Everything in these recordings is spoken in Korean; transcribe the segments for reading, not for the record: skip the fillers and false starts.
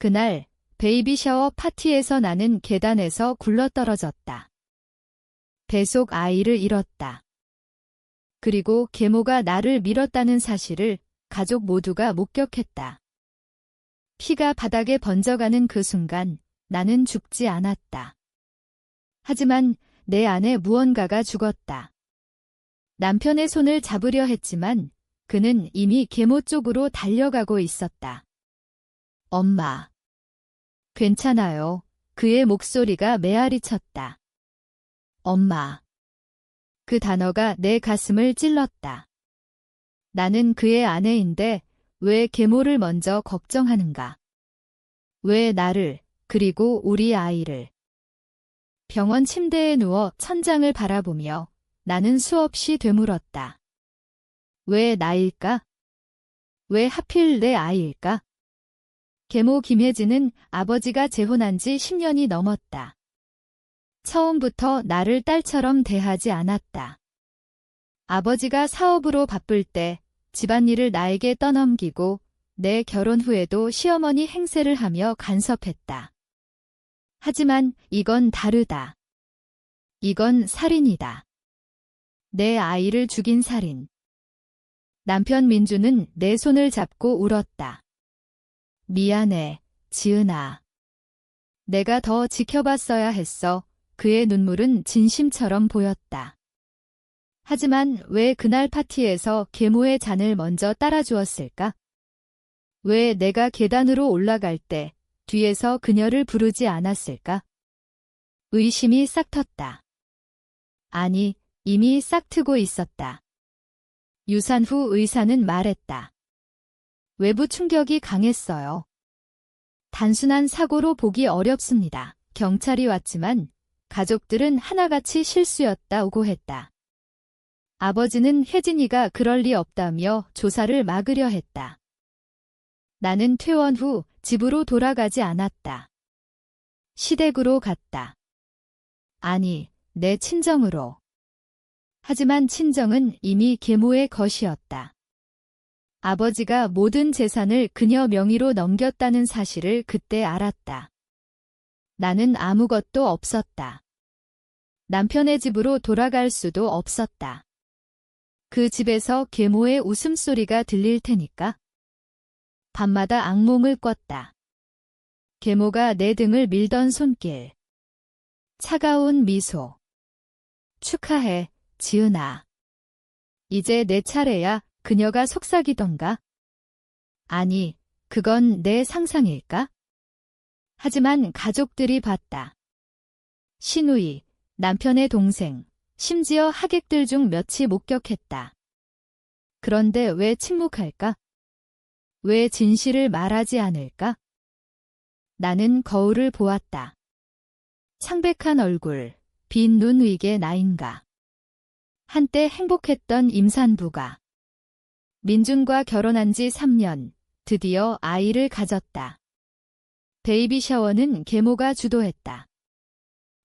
그날 베이비 샤워 파티에서 나는 계단에서 굴러떨어졌다. 뱃속 아이를 잃었다. 그리고 계모가 나를 밀었다는 사실을 가족 모두가 목격했다. 피가 바닥에 번져가는 그 순간 나는 죽지 않았다. 하지만 내 안에 무언가가 죽었다. 남편의 손을 잡으려 했지만 그는 이미 계모 쪽으로 달려가고 있었다. 엄마. 괜찮아요. 그의 목소리가 메아리 쳤다. 엄마. 그 단어가 내 가슴을 찔렀다. 나는 그의 아내인데 왜 계모를 먼저 걱정하는가? 왜 나를, 그리고 우리 아이를? 병원 침대에 누워 천장을 바라보며 나는 수없이 되물었다. 왜 나일까? 왜 하필 내 아이일까? 계모 김혜진은 아버지가 재혼한 지 10년이 넘었다. 처음부터 나를 딸처럼 대하지 않았다. 아버지가 사업으로 바쁠 때 집안일을 나에게 떠넘기고 내 결혼 후에도 시어머니 행세를 하며 간섭했다. 하지만 이건 다르다. 이건 살인이다. 내 아이를 죽인 살인. 남편 민주는 내 손을 잡고 울었다. 미안해, 지은아. 내가 더 지켜봤어야 했어. 그의 눈물은 진심처럼 보였다. 하지만 왜 그날 파티에서 계모의 잔을 먼저 따라주었을까? 왜 내가 계단으로 올라갈 때 뒤에서 그녀를 부르지 않았을까? 의심이 싹 텄다. 아니, 이미 싹 트고 있었다. 유산 후 의사는 말했다. 외부 충격이 강했어요. 단순한 사고로 보기 어렵습니다. 경찰이 왔지만 가족들은 하나같이 실수였다고 했다. 아버지는 혜진이가 그럴 리 없다며 조사를 막으려 했다. 나는 퇴원 후 집으로 돌아가지 않았다. 시댁으로 갔다. 아니, 내 친정으로. 하지만 친정은 이미 계모의 것이었다. 아버지가 모든 재산을 그녀 명의로 넘겼다는 사실을 그때 알았다. 나는 아무것도 없었다. 남편의 집으로 돌아갈 수도 없었다. 그 집에서 계모의 웃음소리가 들릴 테니까. 밤마다 악몽을 꿨다. 계모가 내 등을 밀던 손길. 차가운 미소. 축하해, 지은아. 이제 내 차례야. 그녀가 속삭이던가? 아니, 그건 내 상상일까? 하지만 가족들이 봤다. 시누이, 남편의 동생, 심지어 하객들 중 몇이 목격했다. 그런데 왜 침묵할까? 왜 진실을 말하지 않을까? 나는 거울을 보았다. 창백한 얼굴, 빈 눈 위에 나인가. 한때 행복했던 임산부가. 민준과 결혼한 지 3년, 드디어 아이를 가졌다. 베이비 샤워는 계모가 주도했다.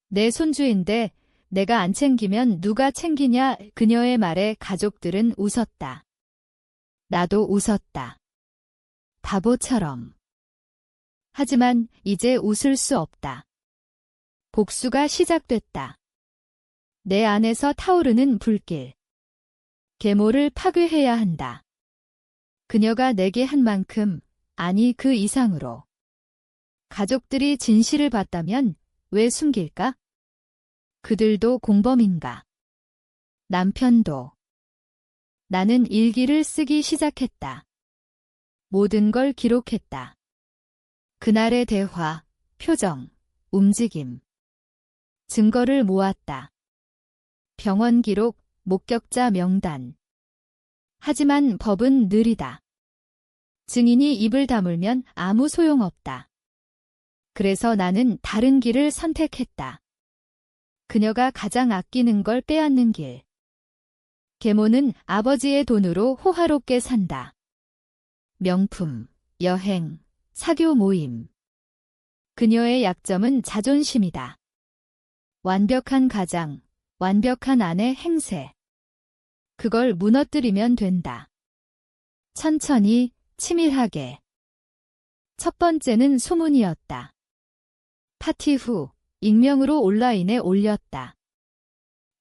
내 손주인데 내가 안 챙기면 누가 챙기냐 그녀의 말에 가족들은 웃었다. 나도 웃었다. 바보처럼. 하지만 이제 웃을 수 없다. 복수가 시작됐다. 내 안에서 타오르는 불길. 계모를 파괴해야 한다. 그녀가 내게 한 만큼, 아니 그 이상으로. 가족들이 진실을 봤다면 왜 숨길까? 그들도 공범인가? 남편도. 나는 일기를 쓰기 시작했다. 모든 걸 기록했다. 그날의 대화, 표정, 움직임. 증거를 모았다. 병원 기록, 목격자 명단. 하지만 법은 느리다. 증인이 입을 다물면 아무 소용없다. 그래서 나는 다른 길을 선택했다. 그녀가 가장 아끼는 걸 빼앗는 길. 계모는 아버지의 돈으로 호화롭게 산다. 명품, 여행, 사교 모임. 그녀의 약점은 자존심이다. 완벽한 가장, 완벽한 아내 행세. 그걸 무너뜨리면 된다. 천천히, 치밀하게. 첫 번째는 소문이었다. 파티 후 익명으로 온라인에 올렸다.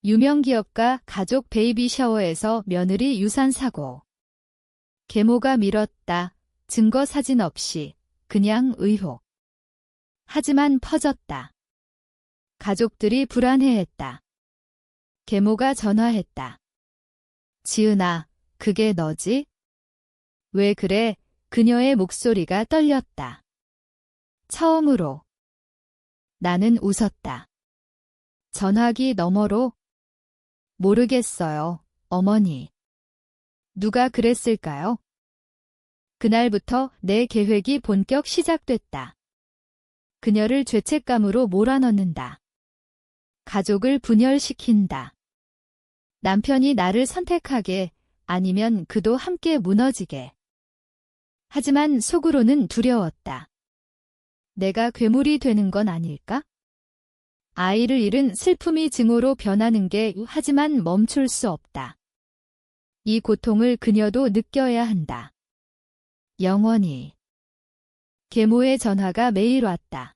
유명 기업가 가족 베이비 샤워에서 며느리 유산 사고. 계모가 밀었다. 증거 사진 없이 그냥 의혹. 하지만 퍼졌다. 가족들이 불안해했다. 계모가 전화했다. 지은아, 그게 너지? 왜 그래? 그녀의 목소리가 떨렸다. 처음으로. 나는 웃었다. 전화기 너머로? 모르겠어요, 어머니. 누가 그랬을까요? 그날부터 내 계획이 본격 시작됐다. 그녀를 죄책감으로 몰아넣는다. 가족을 분열시킨다. 남편이 나를 선택하게, 아니면 그도 함께 무너지게. 하지만 속으로는 두려웠다. 내가 괴물이 되는 건 아닐까? 아이를 잃은 슬픔이 증오로 변하는 게 하지만 멈출 수 없다. 이 고통을 그녀도 느껴야 한다. 영원히. 계모의 전화가 매일 왔다.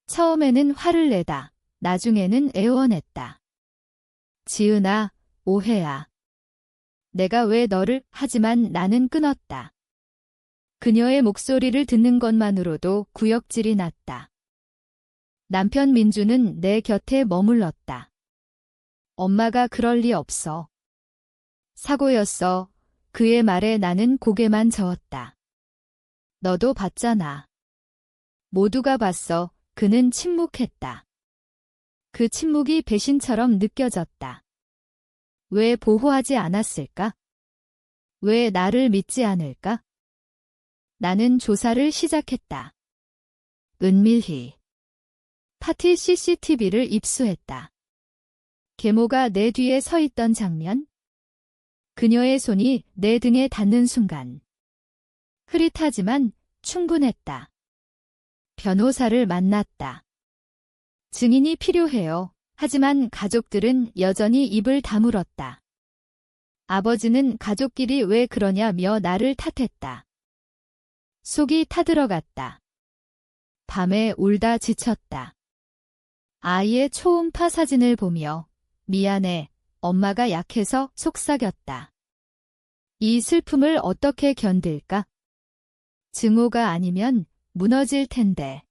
처음에는 화를 내다. 나중에는 애원했다. 지은아, 오해야. 내가 왜 너를, 하지만 나는 끊었다. 그녀의 목소리를 듣는 것만으로도 구역질이 났다. 남편 민주는 내 곁에 머물렀다. 엄마가 그럴 리 없어. 사고였어. 그의 말에 나는 고개만 저었다. 너도 봤잖아. 모두가 봤어. 그는 침묵했다. 그 침묵이 배신처럼 느껴졌다. 왜 보호하지 않았을까? 왜 나를 믿지 않을까? 나는 조사를 시작했다. 은밀히. 파티 CCTV를 입수했다. 계모가 내 뒤에 서 있던 장면? 그녀의 손이 내 등에 닿는 순간. 흐릿하지만 충분했다. 변호사를 만났다. 증인이 필요해요. 하지만 가족들은 여전히 입을 다물었다. 아버지는 가족끼리 왜 그러냐며 나를 탓했다. 속이 타들어갔다. 밤에 울다 지쳤다. 아이의 초음파 사진을 보며 미안해, 엄마가 약해서 속삭였다. 이 슬픔을 어떻게 견딜까? 증오가 아니면 무너질 텐데.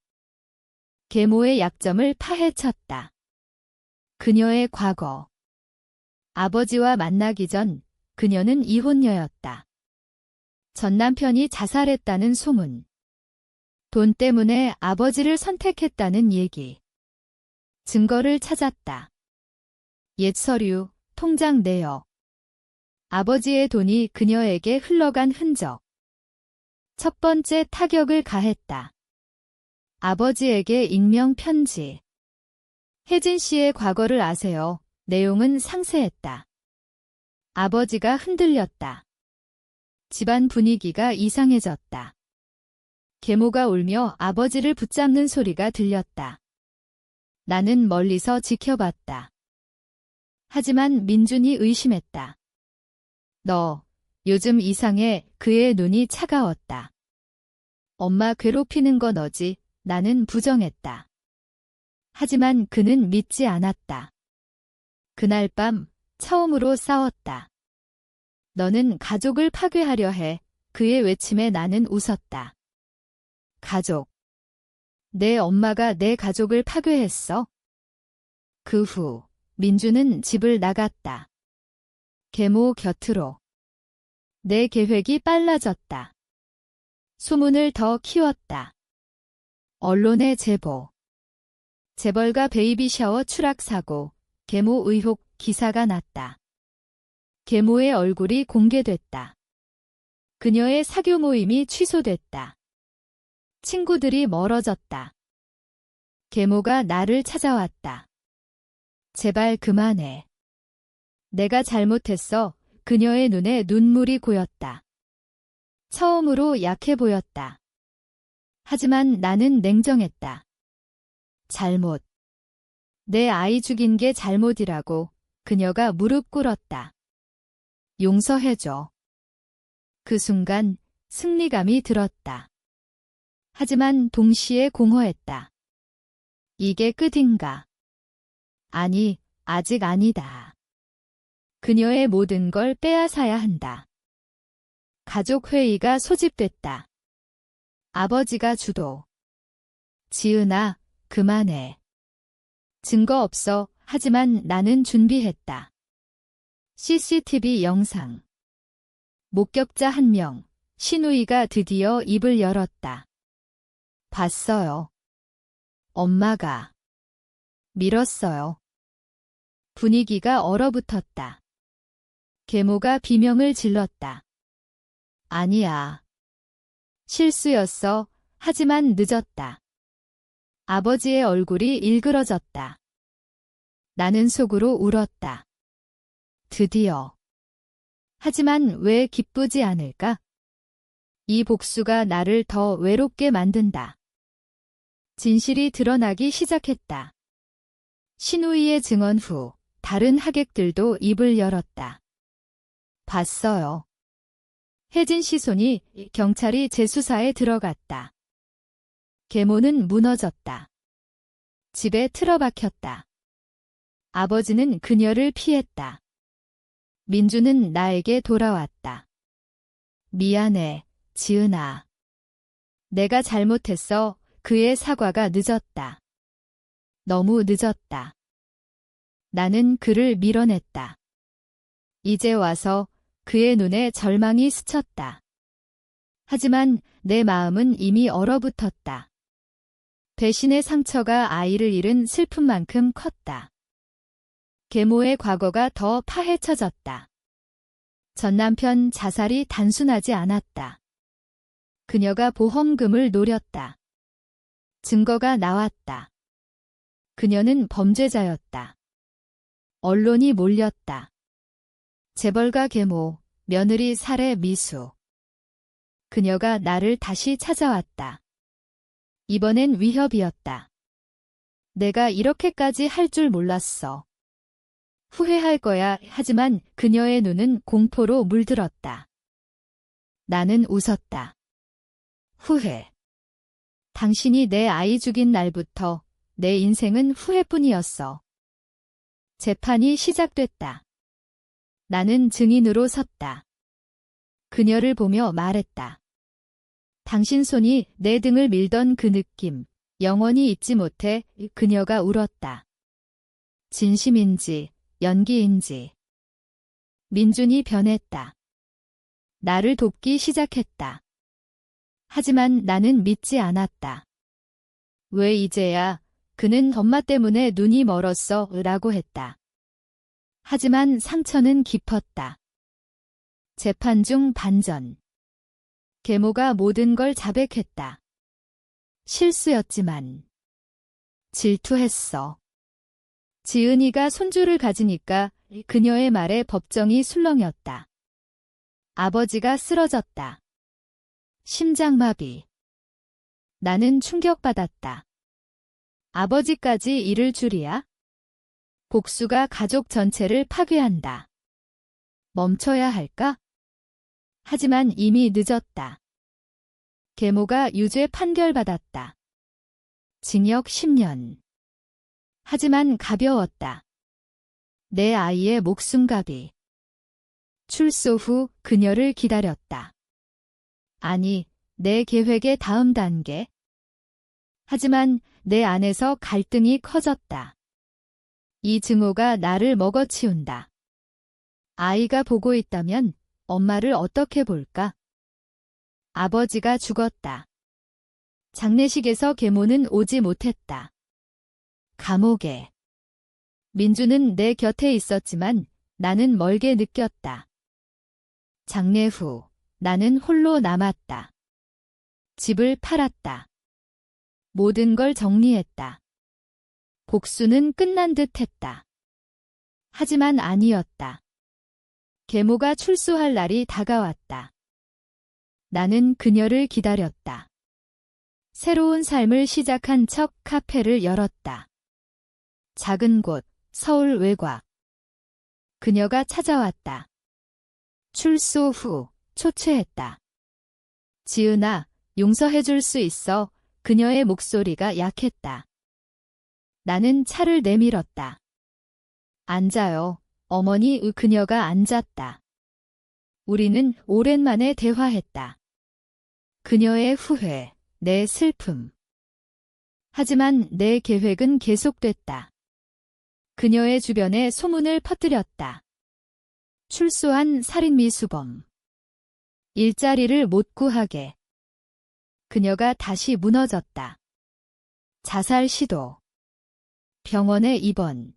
계모의 약점을 파헤쳤다. 그녀의 과거. 아버지와 만나기 전 그녀는 이혼녀였다. 전 남편이 자살했다는 소문. 돈 때문에 아버지를 선택했다는 얘기. 증거를 찾았다. 옛 서류, 통장 내역. 아버지의 돈이 그녀에게 흘러간 흔적. 첫 번째 타격을 가했다. 아버지에게 익명 편지. 혜진 씨의 과거를 아세요. 내용은 상세했다. 아버지가 흔들렸다. 집안 분위기가 이상해졌다. 계모가 울며 아버지를 붙잡는 소리가 들렸다. 나는 멀리서 지켜봤다. 하지만 민준이 의심했다. 너, 요즘 이상해. 그의 눈이 차가웠다. 엄마 괴롭히는 거 너지. 나는 부정했다. 하지만 그는 믿지 않았다. 그날 밤 처음으로 싸웠다. 너는 가족을 파괴하려 해. 그의 외침에 나는 웃었다. 가족. 내 엄마가 내 가족을 파괴했어? 그 후 민주는 집을 나갔다. 계모 곁으로. 내 계획이 빨라졌다. 소문을 더 키웠다. 언론의 제보. 재벌가 베이비 샤워 추락 사고, 계모 의혹 기사가 났다. 계모의 얼굴이 공개됐다. 그녀의 사교 모임이 취소됐다. 친구들이 멀어졌다. 계모가 나를 찾아왔다. 제발 그만해. 내가 잘못했어. 그녀의 눈에 눈물이 고였다. 처음으로 약해 보였다. 하지만 나는 냉정했다. 잘못. 내 아이 죽인 게 잘못이라고. 그녀가 무릎 꿇었다. 용서해줘. 그 순간 승리감이 들었다. 하지만 동시에 공허했다. 이게 끝인가? 아니, 아직 아니다. 그녀의 모든 걸 빼앗아야 한다. 가족 회의가 소집됐다. 아버지가 주도. 지은아, 그만해. 증거 없어. 하지만 나는 준비했다. CCTV 영상. 목격자 1명. 신우이가 드디어 입을 열었다. 봤어요. 엄마가 밀었어요. 분위기가 얼어붙었다. 계모가 비명을 질렀다. 아니야. 실수였어. 하지만 늦었다. 아버지의 얼굴이 일그러졌다. 나는 속으로 울었다. 드디어. 하지만 왜 기쁘지 않을까? 이 복수가 나를 더 외롭게 만든다. 진실이 드러나기 시작했다. 신우이의 증언 후 다른 하객들도 입을 열었다. 봤어요. 혜진 씨 손이 경찰이 재수사에 들어갔다. 계모는 무너졌다. 집에 틀어박혔다. 아버지는 그녀를 피했다. 민주는 나에게 돌아왔다. 미안해, 지은아. 내가 잘못했어. 그의 사과가 늦었다. 너무 늦었다. 나는 그를 밀어냈다. 이제 와서 그의 눈에 절망이 스쳤다. 하지만 내 마음은 이미 얼어붙었다. 배신의 상처가 아이를 잃은 슬픔만큼 컸다. 계모의 과거가 더 파헤쳐졌다. 전 남편 자살이 단순하지 않았다. 그녀가 보험금을 노렸다. 증거가 나왔다. 그녀는 범죄자였다. 언론이 몰렸다. 재벌가 계모, 며느리 살해 미수. 그녀가 나를 다시 찾아왔다. 이번엔 위협이었다. 내가 이렇게까지 할 줄 몰랐어. 후회할 거야. 하지만 그녀의 눈은 공포로 물들었다. 나는 웃었다. 후회. 당신이 내 아이 죽인 날부터 내 인생은 후회뿐이었어. 재판이 시작됐다. 나는 증인으로 섰다. 그녀를 보며 말했다. 당신 손이 내 등을 밀던 그 느낌, 영원히 잊지 못해. 그녀가 울었다. 진심인지 연기인지. 민준이 변했다. 나를 돕기 시작했다. 하지만 나는 믿지 않았다. 왜 이제야? 그는 엄마 때문에 눈이 멀었어 라고 했다. 하지만 상처는 깊었다. 재판 중 반전. 계모가 모든 걸 자백했다. 실수였지만 질투했어. 지은이가 손주를 가지니까 그녀의 말에 법정이 술렁였다. 아버지가 쓰러졌다. 심장마비. 나는 충격받았다. 아버지까지 잃을 줄이야? 복수가 가족 전체를 파괴한다. 멈춰야 할까? 하지만 이미 늦었다. 계모가 유죄 판결받았다. 징역 10년. 하지만 가벼웠다. 내 아이의 목숨값이. 출소 후 그녀를 기다렸다. 아니, 내 계획의 다음 단계. 하지만 내 안에서 갈등이 커졌다. 이 증오가 나를 먹어치운다. 아이가 보고 있다면 엄마를 어떻게 볼까? 아버지가 죽었다. 장례식에서 계모는 오지 못했다. 감옥에. 민주는 내 곁에 있었지만 나는 멀게 느꼈다. 장례 후 나는 홀로 남았다. 집을 팔았다. 모든 걸 정리했다. 복수는 끝난 듯 했다. 하지만 아니었다. 계모가 출소할 날이 다가왔다. 나는 그녀를 기다렸다. 새로운 삶을 시작한 척 카페를 열었다. 작은 곳, 서울 외곽. 그녀가 찾아왔다. 출소 후 초췌했다. 지은아, 용서해줄 수 있어. 그녀의 목소리가 약했다. 나는 차를 내밀었다. 앉아요. 어머니. 그녀가 앉았다. 우리는 오랜만에 대화했다. 그녀의 후회, 내 슬픔. 하지만 내 계획은 계속됐다. 그녀의 주변에 소문을 퍼뜨렸다. 출소한 살인미수범. 일자리를 못 구하게. 그녀가 다시 무너졌다. 자살 시도. 병원에 입원.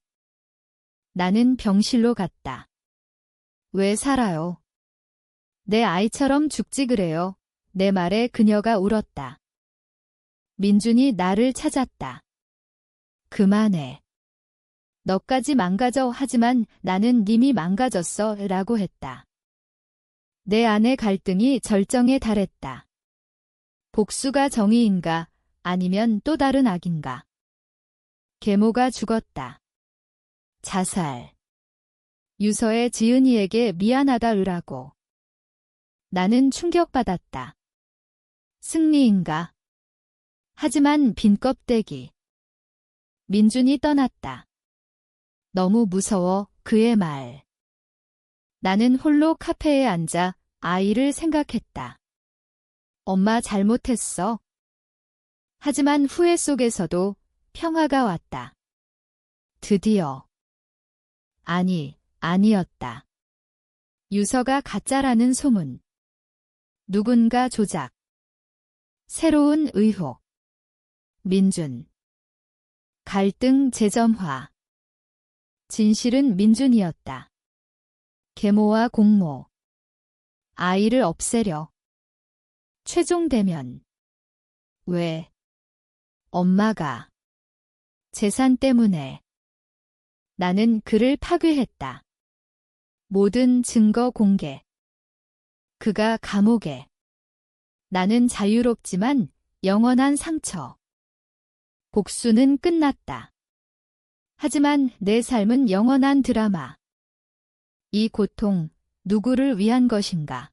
나는 병실로 갔다. 왜 살아요? 내 아이처럼 죽지 그래요. 내 말에 그녀가 울었다. 민준이 나를 찾았다. 그만해. 너까지 망가져. 하지만 나는 이미 망가졌어. 라고 했다. 내 안의 갈등이 절정에 달했다. 복수가 정의인가? 아니면 또 다른 악인가? 계모가 죽었다. 자살. 유서에 지은이에게 미안하다. 라고. 나는 충격받았다. 승리인가? 하지만 빈 껍데기. 민준이 떠났다. 너무 무서워. 그의 말. 나는 홀로 카페에 앉아 아이를 생각했다. 엄마 잘못했어. 하지만 후회 속에서도 평화가 왔다. 드디어. 아니었다. 유서가 가짜라는 소문. 누군가 조작. 새로운 의혹. 민준. 갈등 재점화. 진실은 민준이었다. 계모와 공모. 아이를 없애려. 최종 대면. 왜? 엄마가. 재산 때문에. 나는 그를 파괴했다. 모든 증거 공개. 그가 감옥에. 나는 자유롭지만 영원한 상처. 복수는 끝났다. 하지만 내 삶은 영원한 드라마. 이 고통, 누구를 위한 것인가?